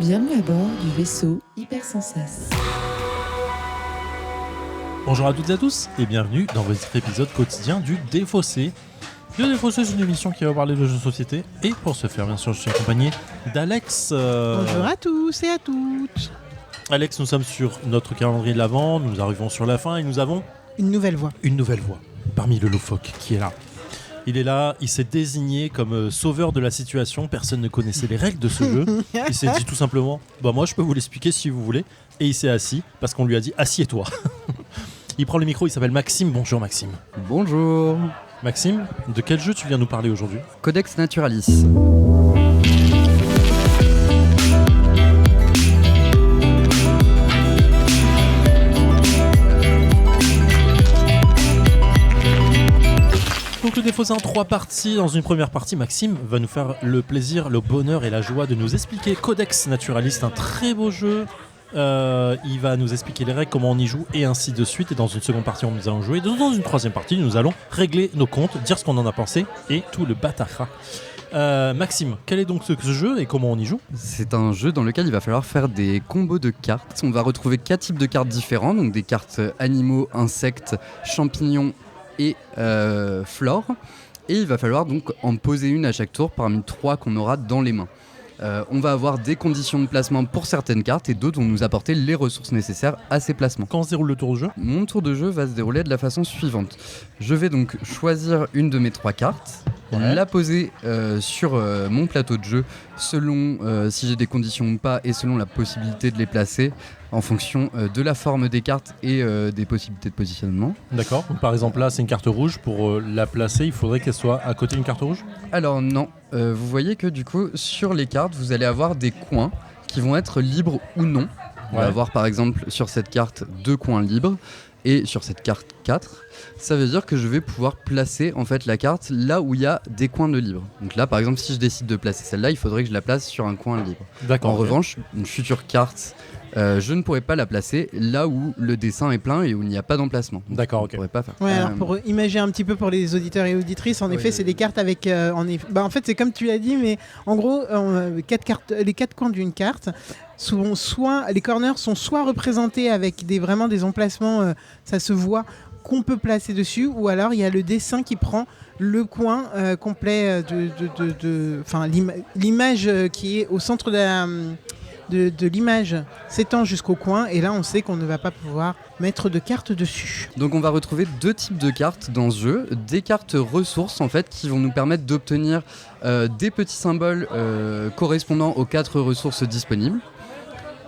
Bienvenue à bord du vaisseau Hypersensas. Bonjour à toutes et à tous et bienvenue dans votre épisode quotidien du Défaussé. Le Défaussé, c'est une émission qui va parler de jeux de société et pour ce faire, bien sûr, je suis accompagné d'Alex. Bonjour à tous et à toutes. Alex, nous sommes sur notre calendrier de l'Avent, nous arrivons sur la fin et nous avons Une nouvelle voix. une nouvelle voix parmi le loufoque qui est là. Il est là, il s'est désigné comme sauveur de la situation, personne ne connaissait les règles de ce jeu. Il s'est dit tout simplement, bah moi je peux vous l'expliquer si vous voulez. Et il s'est assis parce qu'on lui a dit assieds-toi. Il prend le micro, il s'appelle Maxime. Bonjour Maxime. Bonjour. Maxime, de quel jeu tu viens nous parler aujourd'hui ? Codex Naturalis. Donc le Défaussé en 3 parties. Dans une première partie, Maxime va nous faire le plaisir, le bonheur et la joie de nous expliquer Codex Naturalis, un très beau jeu. Il va nous expliquer les règles, comment on y joue et ainsi de suite. Et dans une seconde partie, nous allons jouer. Dans une troisième partie, nous allons régler nos comptes, dire ce qu'on en a pensé et tout le batara. Maxime, quel est donc ce jeu et comment on y joue ? C'est un jeu dans lequel il va falloir faire des combos de cartes. On va retrouver 4 types de cartes différents, donc des cartes animaux, insectes, champignons et flore. Et il va falloir donc en poser une à chaque tour parmi 3 qu'on aura dans les mains. On va avoir des conditions de placement pour certaines cartes et d'autres vont nous apporter les ressources nécessaires à ces placements. Quand se déroule le tour de jeu ? Mon tour de jeu va se dérouler de la façon suivante. Je vais donc choisir une de mes 3 cartes, la poser sur mon plateau de jeu selon si j'ai des conditions ou pas et selon la possibilité de les placer en fonction de la forme des cartes et des possibilités de positionnement. D'accord. Donc, par exemple là, c'est une carte rouge. Pour la placer, il faudrait qu'elle soit à côté d'une carte rouge ? Alors non, vous voyez que du coup sur les cartes vous allez avoir des coins qui vont être libres ou non. On va avoir par exemple sur cette carte 2 coins libres et sur cette carte 4. Ça veut dire que je vais pouvoir placer en fait la carte là où il y a des coins de libre. Donc là par exemple si je décide de placer celle-là, il faudrait que je la place sur un coin libre. D'accord. En revanche, une future carte, je ne pourrais pas la placer là où le dessin est plein et où il n'y a pas d'emplacement. Donc, D'accord, ok. Je ne pourrais pas faire. Ouais, alors pour imaginer un petit peu pour les auditeurs et auditrices, en effet, c'est des cartes avec. En fait, c'est comme tu l'as dit, mais en gros, 4 cartes, les 4 coins d'une carte. Soit les corners sont soit représentés avec vraiment des emplacements, ça se voit, qu'on peut placer dessus, ou alors il y a le dessin qui prend le coin complet l'image qui est au centre de l'image s'étend jusqu'au coin, et là on sait qu'on ne va pas pouvoir mettre de cartes dessus. Donc on va retrouver 2 types de cartes dans ce jeu, des cartes ressources en fait qui vont nous permettre d'obtenir des petits symboles correspondant aux 4 ressources disponibles,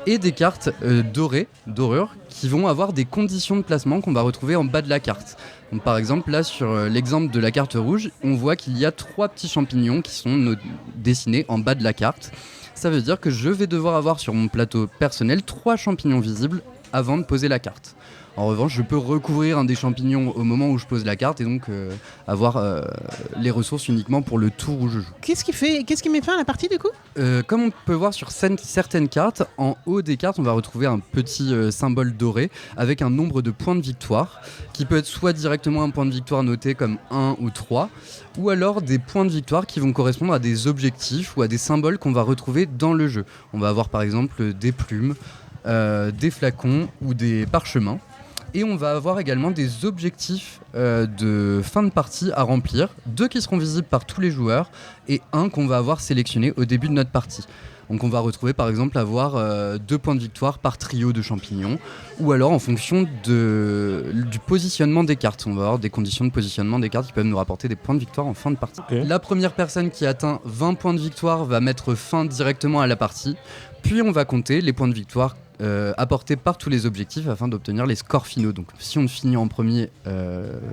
et des cartes dorures, qui vont avoir des conditions de placement qu'on va retrouver en bas de la carte. Donc, par exemple, là, sur l'exemple de la carte rouge, on voit qu'il y a 3 petits champignons qui sont dessinés en bas de la carte. Ça veut dire que je vais devoir avoir sur mon plateau personnel 3 champignons visibles avant de poser la carte. En revanche, je peux recouvrir un des champignons au moment où je pose la carte et donc avoir les ressources uniquement pour le tour où je joue. Qu'est-ce qui met fin à la partie du coup ? Comme on peut voir sur certaines cartes, en haut des cartes, on va retrouver un petit symbole doré avec un nombre de points de victoire qui peut être soit directement un point de victoire noté comme 1 ou 3, ou alors des points de victoire qui vont correspondre à des objectifs ou à des symboles qu'on va retrouver dans le jeu. On va avoir par exemple des plumes, des flacons ou des parchemins. Et on va avoir également des objectifs de fin de partie à remplir, 2 qui seront visibles par tous les joueurs et 1 qu'on va avoir sélectionné au début de notre partie. Donc on va retrouver par exemple avoir 2 points de victoire par trio de champignons, ou alors en fonction du positionnement des cartes. On va avoir des conditions de positionnement des cartes qui peuvent nous rapporter des points de victoire en fin de partie. Okay. La première personne qui atteint 20 points de victoire va mettre fin directement à la partie, puis on va compter les points de victoire apportés par tous les objectifs afin d'obtenir les scores finaux. Donc si on finit en premier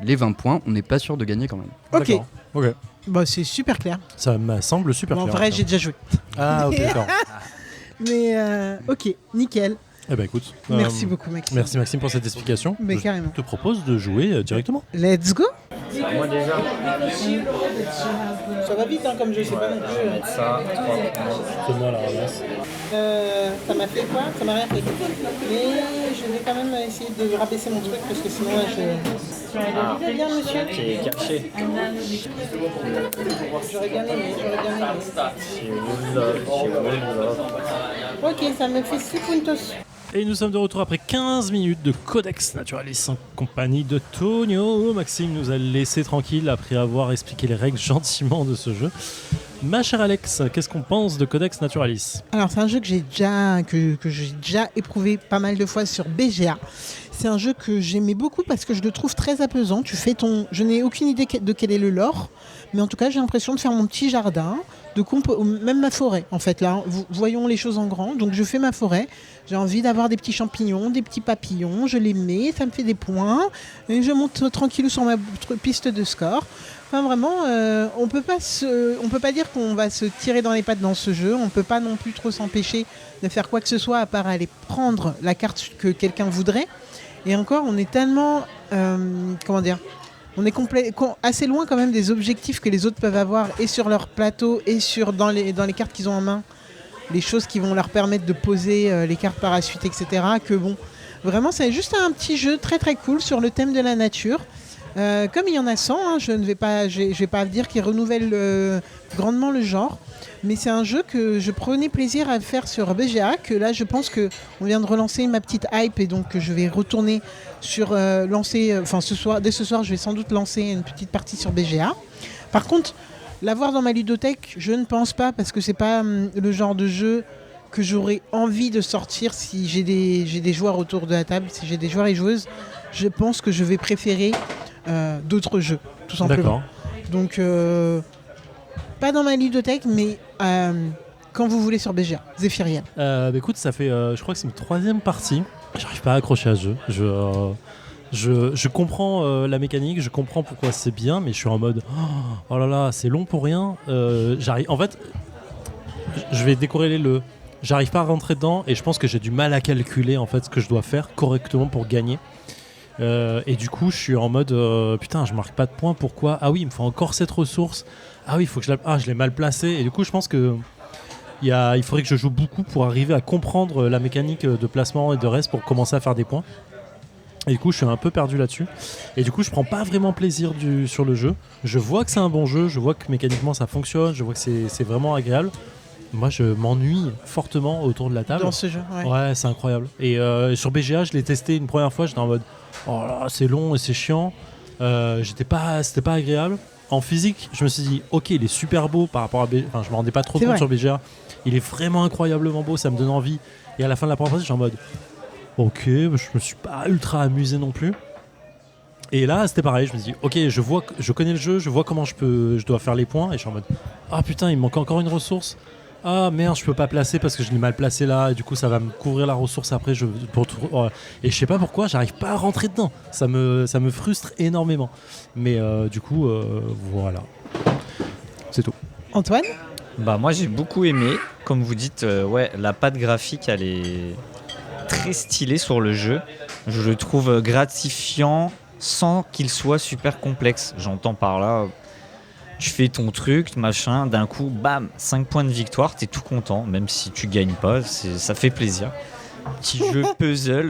les 20 points, on n'est pas sûr de gagner quand même. Ok. Ok. Bah, c'est super clair. Ça me semble super En clair. vrai, j'ai déjà joué. Ah ok, d'accord. Mais ok, nickel. Eh ben écoute. Merci beaucoup Maxime. Merci Maxime pour cette explication. Mais carrément. Je te propose de jouer directement. Let's go. Moi déjà, Ça va vite comme je sais pas non plus. ça, 3 C'est moi la ramasse. Ça m'a fait quoi ? Ça m'a rien fait. Mais je vais quand même essayer de rabaisser mon truc parce que sinon là je... bien monsieur. qui est caché. J'aurais bien aimé. Chez Wool Love. Ok, ça me fait 6 puntos. Et nous sommes de retour après 15 minutes de Codex Naturalis en compagnie de Tonio. Maxime nous a laissé tranquille après avoir expliqué les règles gentiment de ce jeu. Ma chère Alex, qu'est-ce qu'on pense de Codex Naturalis ? Alors c'est un jeu que j'ai déjà éprouvé pas mal de fois sur BGA. C'est un jeu que j'aimais beaucoup parce que je le trouve très apaisant. Je n'ai aucune idée de quel est le lore, mais en tout cas j'ai l'impression de faire mon petit jardin, même ma forêt en fait là. Voyons les choses en grand. Donc je fais ma forêt. J'ai envie d'avoir des petits champignons, des petits papillons. Je les mets, ça me fait des points et je monte tranquillou sur ma piste de score. Enfin vraiment, on peut pas dire qu'on va se tirer dans les pattes dans ce jeu. On peut pas non plus trop s'empêcher de faire quoi que ce soit à part aller prendre la carte que quelqu'un voudrait. Et encore, on est tellement, on est assez loin quand même des objectifs que les autres peuvent avoir et sur leur plateau et dans les cartes qu'ils ont en main, les choses qui vont leur permettre de poser les cartes par la suite, etc. Que bon, vraiment, c'est juste un petit jeu très très cool sur le thème de la nature. Comme il y en a 100, hein, je vais pas dire qu'il renouvelle grandement le genre, mais c'est un jeu que je prenais plaisir à faire sur BGA, que là je pense qu'on vient de relancer ma petite hype et donc je vais retourner sur dès ce soir je vais sans doute lancer une petite partie sur BGA. Par contre, l'avoir dans ma ludothèque, je ne pense pas, parce que c'est pas le genre de jeu que j'aurais envie de sortir si j'ai des joueurs autour de la table, si j'ai des joueurs et joueuses. Je pense que je vais préférer d'autres jeux, tout simplement. D'accord. Donc, pas dans ma ludothèque, mais quand vous voulez sur BGA, Zephyriel. Écoute, ça fait, je crois que c'est ma 3e partie. J'arrive pas à accrocher à ce jeu. Je comprends la mécanique, je comprends pourquoi c'est bien, mais je suis en mode oh là là, c'est long pour rien. En fait, je vais décorréler j'arrive pas à rentrer dedans et je pense que j'ai du mal à calculer en fait ce que je dois faire correctement pour gagner. Et du coup, je suis en mode putain, je marque pas de points. Pourquoi ? Ah oui, il me faut encore cette ressource. Ah oui, il faut que je l'ai mal placée. Et du coup, je pense que il faudrait que je joue beaucoup pour arriver à comprendre la mécanique de placement et de reste pour commencer à faire des points. Et du coup, je suis un peu perdu là-dessus. Et du coup, je prends pas vraiment plaisir sur le jeu. Je vois que c'est un bon jeu, je vois que mécaniquement ça fonctionne, je vois que c'est vraiment agréable. Moi, je m'ennuie fortement autour de la table. Dans ce jeu, ouais. Ouais, c'est incroyable. Et sur BGA, je l'ai testé une première fois, j'étais en mode oh là, c'est long et c'est chiant. C'était pas agréable. En physique, je me suis dit ok, il est super beau par rapport à BGA. Enfin, je me rendais pas trop compte sur BGA. Il est vraiment incroyablement beau, ça me donne envie. Et à la fin de la première partie, je suis en mode ok, je me suis pas ultra amusé non plus. Et là, c'était pareil, je me dis ok, je connais le jeu, je vois comment je dois faire les points. Et je suis en mode ah putain, il me manque encore une ressource. Ah merde, je peux pas placer parce que je l'ai mal placé là et du coup ça va me couvrir la ressource après et je sais pas pourquoi j'arrive pas à rentrer dedans. Ça me frustre énormément. Mais du coup voilà. C'est tout. Antoine ? Bah moi j'ai beaucoup aimé, comme vous dites, la patte graphique elle est très stylée sur le jeu. Je le trouve gratifiant sans qu'il soit super complexe. J'entends par là, tu fais ton truc, machin, d'un coup, bam, 5 points de victoire, t'es tout content, même si tu gagnes pas, ça fait plaisir. Petit jeu puzzle,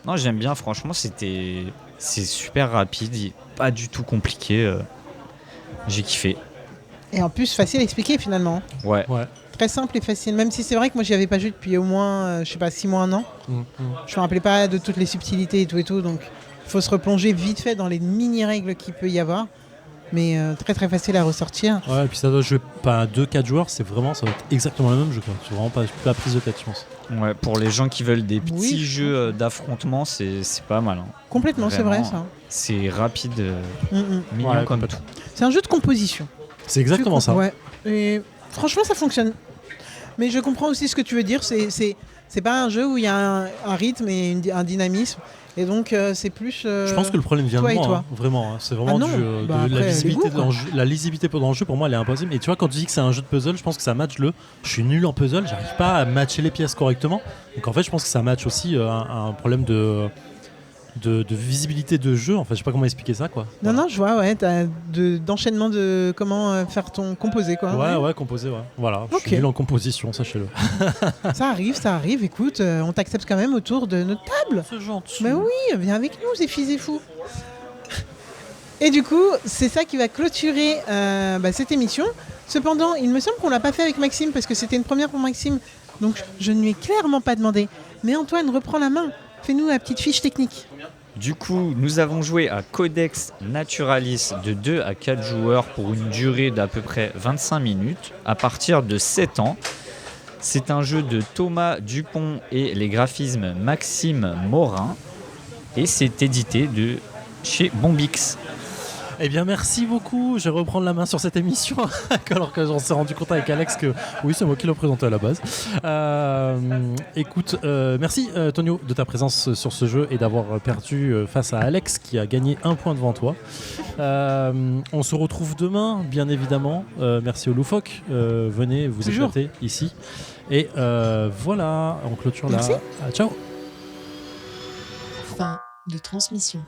non j'aime bien, franchement c'est super rapide, pas du tout compliqué, j'ai kiffé. Et en plus, facile à expliquer finalement. Ouais. Très simple et facile, même si c'est vrai que moi j'y avais pas joué depuis au moins, 6 mois, 1 an. Je me rappelais pas de toutes les subtilités et tout, donc il faut se replonger vite fait dans les mini-règles qu'il peut y avoir. Mais très très facile à ressortir. Ouais, et puis ça doit jouer pas à 2-4 joueurs, ça va être exactement le même jeu, quoi. C'est vraiment pas la prise de tête, je pense. Ouais, pour les gens qui veulent des petits jeux d'affrontement, c'est pas mal. Hein. Complètement, Vraiment, c'est vrai ça. C'est rapide, mignon comme tout. C'est un jeu de composition. C'est exactement ça. Ouais. Et franchement, ça fonctionne. Mais je comprends aussi ce que tu veux dire. C'est pas un jeu où il y a un rythme et un dynamisme. Et donc, c'est plus. Je pense que le problème vient de moi, toi. Vraiment. Hein. C'est vraiment après, la lisibilité dans le jeu, pour moi, elle est impossible. Et tu vois, quand tu dis que c'est un jeu de puzzle, je pense que ça match je suis nul en puzzle, j'arrive pas à matcher les pièces correctement. Donc en fait, je pense que ça match aussi un problème de visibilité de jeu. En fait, je sais pas comment expliquer ça, quoi. Non, je vois, ouais. T'as d'enchaînement de comment faire ton composé, quoi. Ouais, composé, ouais. Voilà, je suis nul en composition, sachez-le. Ça arrive. Écoute, on t'accepte quand même autour de notre table. C'est gentil. Mais oui, viens avec nous, Zéphi Zéfou. Et du coup, c'est ça qui va clôturer cette émission. Cependant, il me semble qu'on l'a pas fait avec Maxime parce que c'était une première pour Maxime Donc je ne lui ai clairement pas demandé. Mais Antoine, reprends la main. Fais-nous la petite fiche technique. Du coup, nous avons joué à Codex Naturalis de 2 à 4 joueurs pour une durée d'à peu près 25 minutes à partir de 7 ans. C'est un jeu de Thomas Dupont et les graphismes Maxime Morin et c'est édité de chez Bombix. Eh bien, merci beaucoup. Je vais reprendre la main sur cette émission, alors que j'en s'est rendu compte avec Alex que oui, c'est moi qui l'ai présenté à la base. Écoute, merci Tonio de ta présence sur ce jeu et d'avoir perdu face à Alex qui a gagné 1 point devant toi. On se retrouve demain, bien évidemment. Merci au Loufoque. Venez vous Toujours. éclater ici. Et voilà, on clôture là. Merci. Ciao. Fin de transmission.